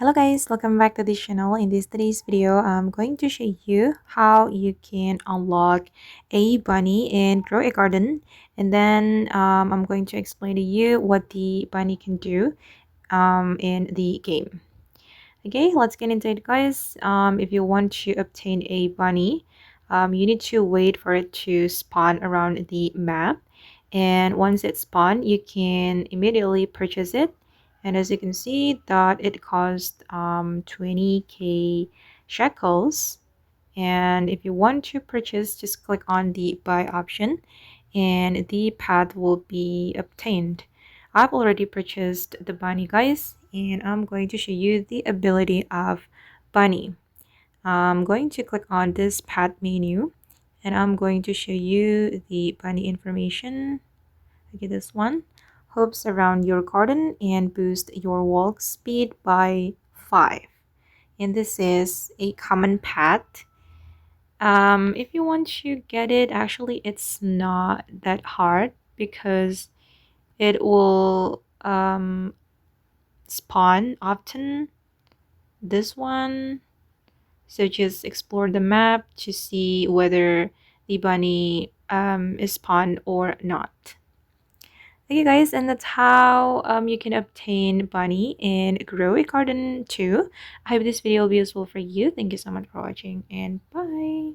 Hello guys, welcome back to this channel. In today's video, I'm going to show you how you can unlock a bunny and grow a garden. And then I'm going to explain to you what the bunny can do in the game. Okay, let's get into it guys. If you want to obtain a bunny, you need to wait for it to spawn around the map. And once it's spawned, you can immediately purchase it. And as you can see that it costs 20k shackles. And if you want to purchase, just click on the buy option and the path will be obtained. I've already purchased the bunny guys, and I'm going to show you the ability of bunny. I'm going to click on this path menu and I'm going to show you the bunny information. Okay, this one. Hoops around your garden and boost your walk speed by 5. And this is a common path. If you want to get it, actually it's not that hard because it will spawn often. This one, so just explore the map to see whether the bunny is spawned or not. Okay guys, and that's how you can obtain bunny and grow a garden too. I hope this video will be useful for you. Thank you so much for watching and bye.